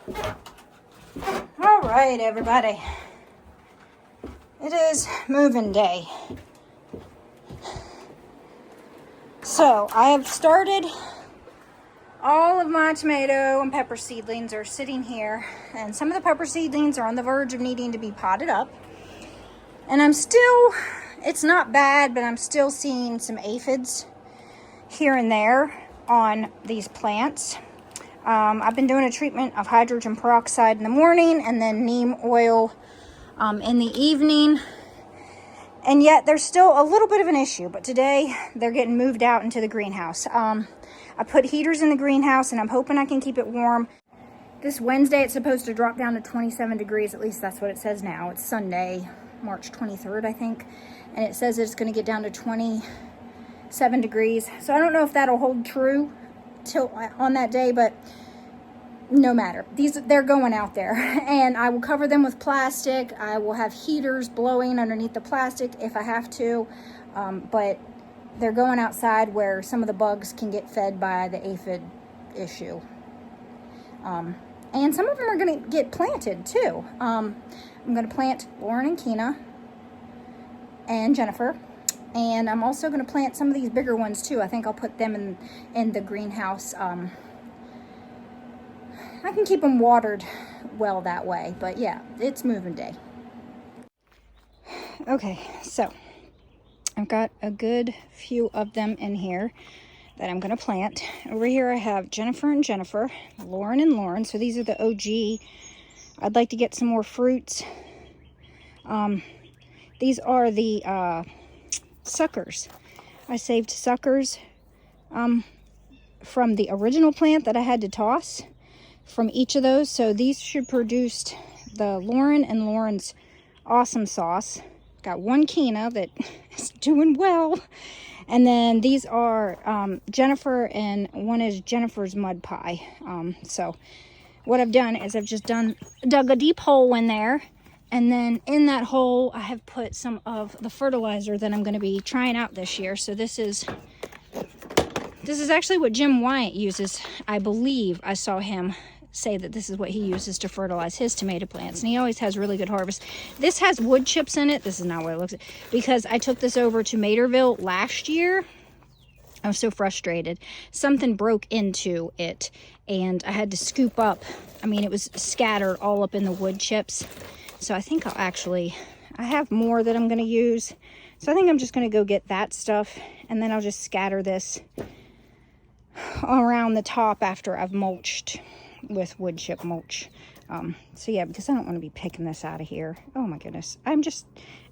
All right, everybody. It is moving day. So I have started. All of my tomato and pepper seedlings are sitting here, and some of the pepper seedlings are on the verge of needing to be potted up. And it's not bad, but I'm still seeing some aphids here and there on these plants. I've been doing a treatment of hydrogen peroxide in the morning and then neem oil in the evening. And yet there's still a little bit of an issue, but today they're getting moved out into the greenhouse. I put heaters in the greenhouse and I'm hoping I can keep it warm. This Wednesday it's supposed to drop down to 27 degrees, at least that's what it says now. It's Sunday, March 23rd, I think. And it says it's going to get down to 27 degrees. So I don't know if that'll hold true till on that day, but no matter. They're going out there, and I will cover them with plastic. I will have heaters blowing underneath the plastic if I have to, but they're going outside where some of the bugs can get fed by the aphid issue. And some of them are going to get planted too. I'm going to plant Lauren and Keena and Jennifer, and I'm also going to plant some of these bigger ones too. I think I'll put them in the greenhouse. I can keep them watered well that way, but yeah, it's moving day. Okay, so I've got a good few of them in here that I'm going to plant. Over here I have Jennifer and Jennifer, Lauren and Lauren, so these are the OG. I'd like to get some more fruits. These are the suckers. I saved suckers from the original plant that I had to toss from each of those. So these should produce the Lauren and Lauren's awesome sauce. Got one Keena that is doing well. And then these are Jennifer, and one is Jennifer's mud pie. So what I've done is I've just dug a deep hole in there. And then in that hole, I have put some of the fertilizer that I'm going to be trying out this year. So this is actually what Jim Wyatt uses. I believe I saw him say that this is what he uses to fertilize his tomato plants, and he always has really good harvest. This has wood chips in it. This is not what it looks like, because I took this over to Materville last year. I was so frustrated. Something broke into it, and I had to scoop up. I mean, it was scattered all up in the wood chips. So I think I have more that I'm going to use. So I think I'm just going to go get that stuff, and then I'll just scatter this around the top after I've mulched with wood chip mulch. So yeah, because I don't want to be picking this out of here. Oh my goodness.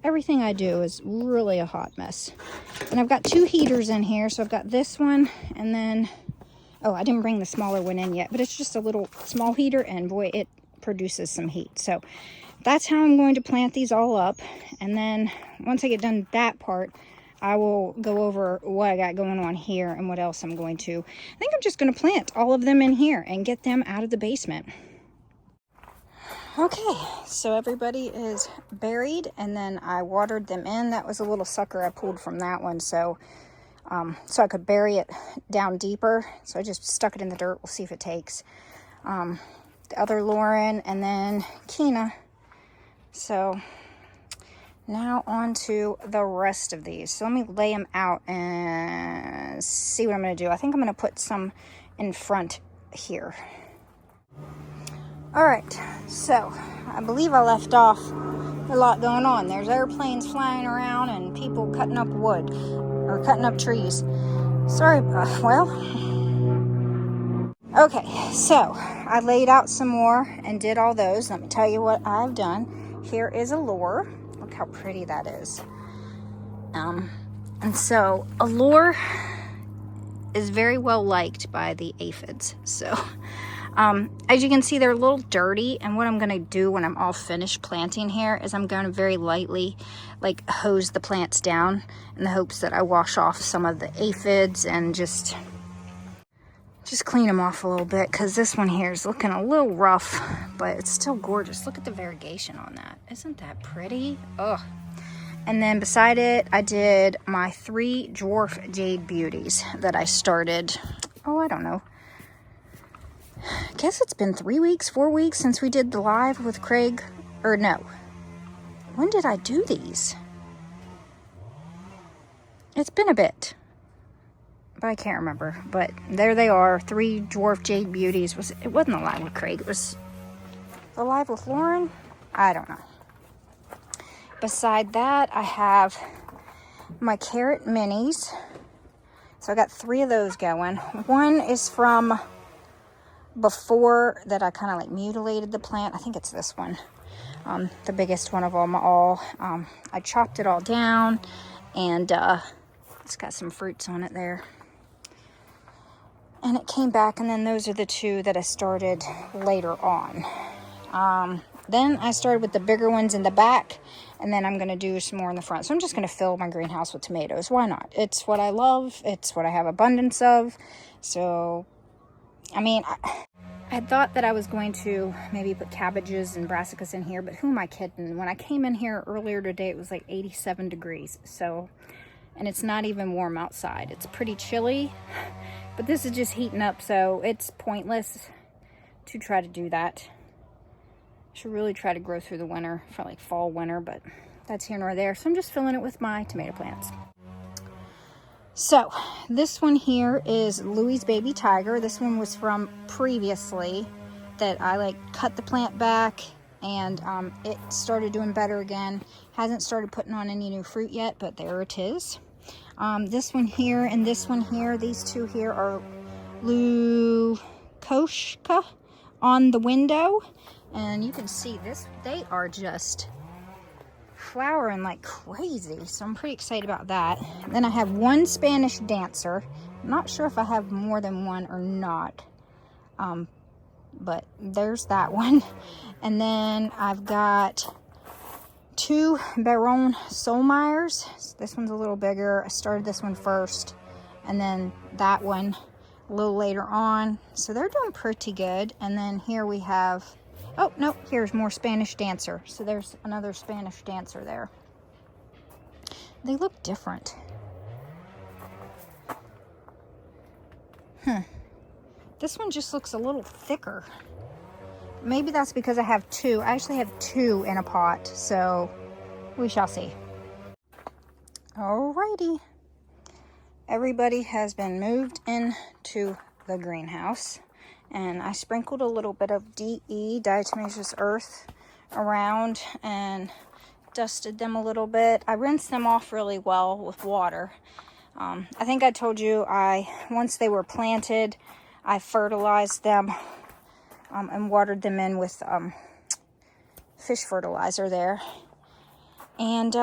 Everything I do is really a hot mess. And I've got two heaters in here. So I've got this one, and then, oh, I didn't bring the smaller one in yet, but it's just a little small heater, and boy, it produces some heat. So that's how I'm going to plant these all up. And then once I get done that part, I will go over what I got going on here and what else I'm going to. I think I'm just going to plant all of them in here and get them out of the basement. Okay, so everybody is buried, and then I watered them in. That was a little sucker I pulled from that one, so I could bury it down deeper. So I just stuck it in the dirt. We'll see if it takes. The other Lauren, and then Keena. So now on to the rest of these. So let me lay them out and see what I'm going to do. I think I'm going to put some in front here. All right, so I believe I left off a lot going on. There's airplanes flying around and people cutting up wood or cutting up trees. Sorry, okay, so I laid out some more and did all those. Let me tell you what I've done. Here is Allure. Look how pretty that is. And so Allure is very well liked by the aphids. So as you can see, they're a little dirty, and what I'm going to do when I'm all finished planting here is I'm going to very lightly like hose the plants down in the hopes that I wash off some of the aphids and just clean them off a little bit, because this one here is looking a little rough, but it's still gorgeous. Look at the variegation on that. Isn't that pretty? Ugh. And then beside it, I did my 3 dwarf jade beauties that I started, oh, I don't know, I guess it's been 3 weeks, 4 weeks since we did the live with Craig. Or no. When did I do these? It's been a bit. But I can't remember. But there they are. 3 dwarf jade beauties. It wasn't the live with Craig. It was the live with Lauren. I don't know. Beside that, I have my carrot minis. So I got 3 of those going. One is from before that I kind of like mutilated the plant. I think it's this one. The biggest one of them all. I chopped it all down and it's got some fruits on it there. And it came back, and then those are the 2 that I started later on. Then I started with the bigger ones in the back, and then I'm going to do some more in the front. So I'm just going to fill my greenhouse with tomatoes. Why not? It's what I love. It's what I have abundance of. So, I mean, I thought that I was going to maybe put cabbages and brassicas in here, but who am I kidding? When I came in here earlier today, it was like 87 degrees. So, and it's not even warm outside. It's pretty chilly, but this is just heating up, so it's pointless to try to do that. Should really try to grow through the winter for like fall, winter, but that's here nor there. So I'm just filling it with my tomato plants. So this one here is Louie's Baby Tiger. This one was from previously that I like cut the plant back and it started doing better again. Hasn't started putting on any new fruit yet, but there it is. This one here and this one here, these 2 here are Lukoshka on the window. And you can see this, they are just flowering like crazy. So I'm pretty excited about that. And then I have 1 Spanish dancer. I'm not sure if I have more than 1 or not. But there's that one. And then I've got 2 Baron Solmeyers. This one's a little bigger. I started this one first. And then that one a little later on. So they're doing pretty good. And then here we have... Oh, no, here's more Spanish dancer. So there's another Spanish dancer there. They look different. This one just looks a little thicker. Maybe that's because I have 2. I actually have 2 in a pot, so we shall see. Alrighty. Everybody has been moved into the greenhouse. And I sprinkled a little bit of DE, diatomaceous earth, around and dusted them a little bit. I rinsed them off really well with water. I think I told you once they were planted, I fertilized them and watered them in with fish fertilizer there. And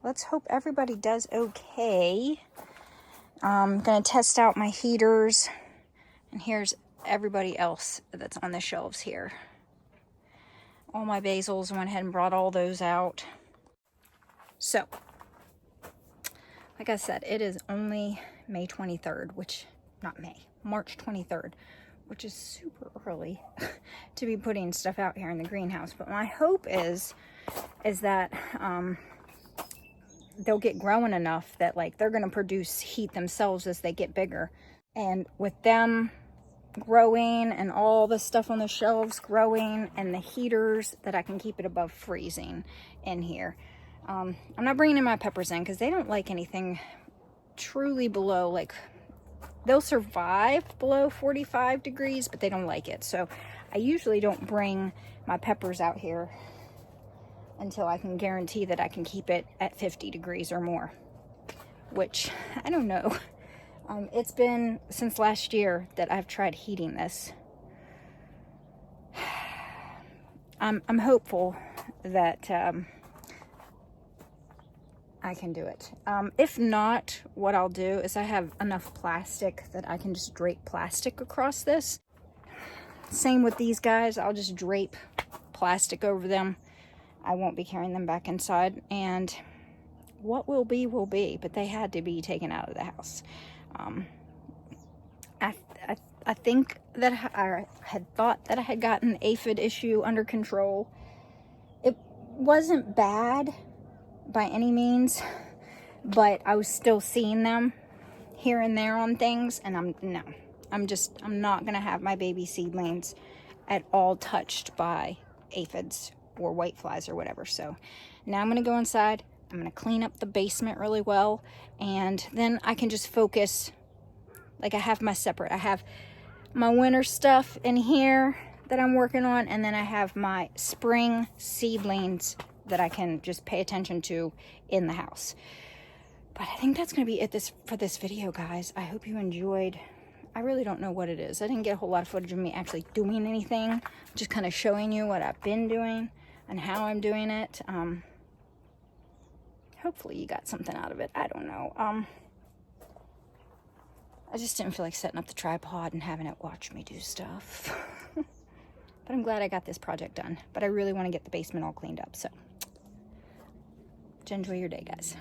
let's hope everybody does okay. I'm going to test out my heaters. And here's everybody else that's on the shelves here. All my basils, I went ahead and brought all those out. So, like I said, it is only May 23rd, March 23rd, which is super early to be putting stuff out here in the greenhouse. But my hope is that they'll get growing enough that like they're going to produce heat themselves as they get bigger. And with them growing and all the stuff on the shelves growing and the heaters, that I can keep it above freezing in here. I'm not bringing in my peppers in because they don't like anything truly below, like, they'll survive below 45 degrees, but they don't like it. So I usually don't bring my peppers out here until I can guarantee that I can keep it at 50 degrees or more, which I don't know. It's been since last year that I've tried heating this. I'm hopeful that I can do it. If not, what I'll do is I have enough plastic that I can just drape plastic across this. Same with these guys. I'll just drape plastic over them. I won't be carrying them back inside. And what will be, but they had to be taken out of the house. I think that I had thought that I had gotten the aphid issue under control. It wasn't bad by any means, but I was still seeing them here and there on things, and no. I'm not gonna have my baby seedlings at all touched by aphids or whiteflies or whatever. So now I'm gonna go inside. I'm gonna clean up the basement really well, and then I can just focus. Like, I have my winter stuff in here that I'm working on, and then I have my spring seedlings that I can just pay attention to in the house. But I think that's gonna be it for this video, guys. I hope you enjoyed. I really don't know what it is. I didn't get a whole lot of footage of me actually doing anything, just kind of showing you what I've been doing and how I'm doing it. Hopefully you got something out of it. I don't know. I just didn't feel like setting up the tripod and having it watch me do stuff. But I'm glad I got this project done. But I really want to get the basement all cleaned up. So enjoy your day, guys.